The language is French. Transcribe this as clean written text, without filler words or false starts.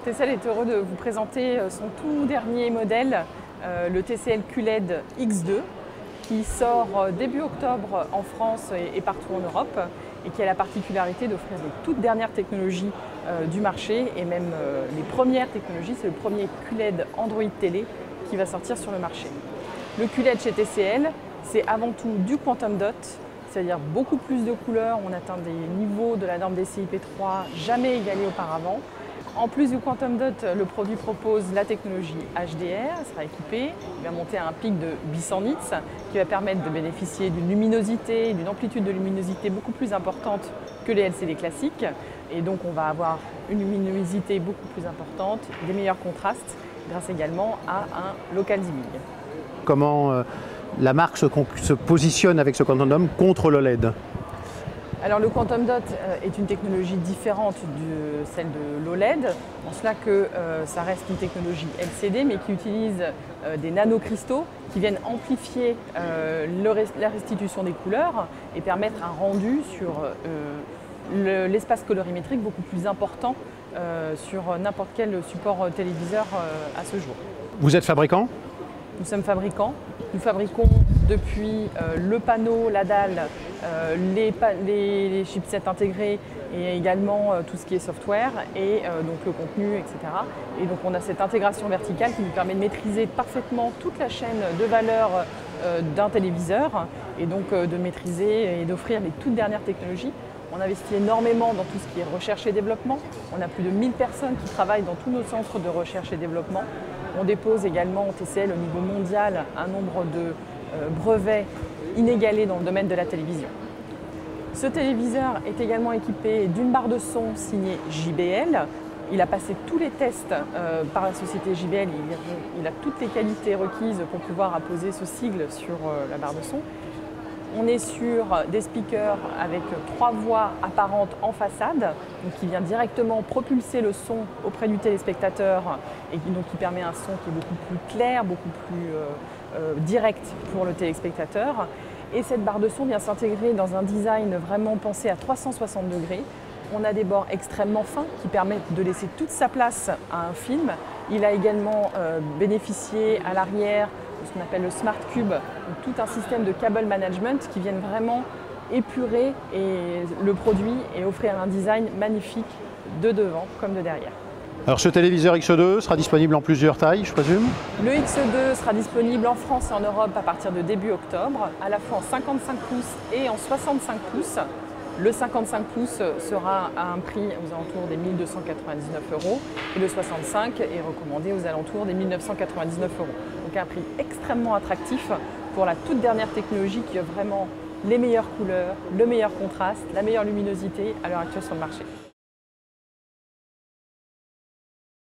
TCL est heureux de vous présenter son tout dernier modèle, le TCL QLED X2, qui sort début octobre en France et partout en Europe, et qui a la particularité d'offrir les toutes dernières technologies du marché, et même les premières technologies. C'est le premier QLED Android télé qui va sortir sur le marché. Le QLED chez TCL, c'est avant tout du Quantum Dot, c'est-à-dire beaucoup plus de couleurs. On atteint des niveaux de la norme DCI-P3 jamais égalés auparavant. En plus du Quantum Dot, le produit propose la technologie HDR, il sera équipé, il va monter à un pic de 800 nits qui va permettre de bénéficier d'une luminosité, d'une amplitude de luminosité beaucoup plus importante que les LCD classiques. Et donc on va avoir une luminosité beaucoup plus importante, des meilleurs contrastes grâce également à un local dimming. Comment la marque se positionne avec ce Quantum Dot contre l'OLED? Alors le Quantum Dot est une technologie différente de celle de l'OLED, en cela que ça reste une technologie LCD mais qui utilise des nanocristaux qui viennent amplifier la restitution des couleurs et permettre un rendu sur l'espace colorimétrique beaucoup plus important sur n'importe quel support téléviseur à ce jour. Vous êtes fabricant? Nous sommes fabricants. Nous fabriquons depuis le panneau, la dalle, les chipsets intégrés et également tout ce qui est software et donc le contenu, etc. Et donc on a cette intégration verticale qui nous permet de maîtriser parfaitement toute la chaîne de valeur d'un téléviseur et donc de maîtriser et d'offrir les toutes dernières technologies. On investit énormément dans tout ce qui est recherche et développement. On a plus de 1000 personnes qui travaillent dans tous nos centres de recherche et développement. On dépose également au TCL au niveau mondial un nombre de brevets inégalés dans le domaine de la télévision. Ce téléviseur est également équipé d'une barre de son signée JBL. Il a passé tous les tests par la société JBL. Il a toutes les qualités requises pour pouvoir apposer ce sigle sur la barre de son. On est sur des speakers avec 3 voix apparentes en façade, donc qui vient directement propulser le son auprès du téléspectateur et qui permet un son qui est beaucoup plus clair, beaucoup plus direct pour le téléspectateur. Et cette barre de son vient s'intégrer dans un design vraiment pensé à 360 degrés. On a des bords extrêmement fins qui permettent de laisser toute sa place à un film. Il a également bénéficié à l'arrière de ce qu'on appelle le Smart Cube, donc tout un système de cable management qui viennent vraiment épurer le produit et offrir un design magnifique de devant comme de derrière. Alors ce téléviseur X2 sera disponible en plusieurs tailles, je présume? Le X2 sera disponible en France et en Europe à partir de début octobre, à la fois en 55 pouces et en 65 pouces. Le 55 pouces sera à un prix aux alentours des 1 299 € et le 65 est recommandé aux alentours des 1 999 €. Donc un prix extrêmement attractif pour la toute dernière technologie qui offre vraiment les meilleures couleurs, le meilleur contraste, la meilleure luminosité à l'heure actuelle sur le marché.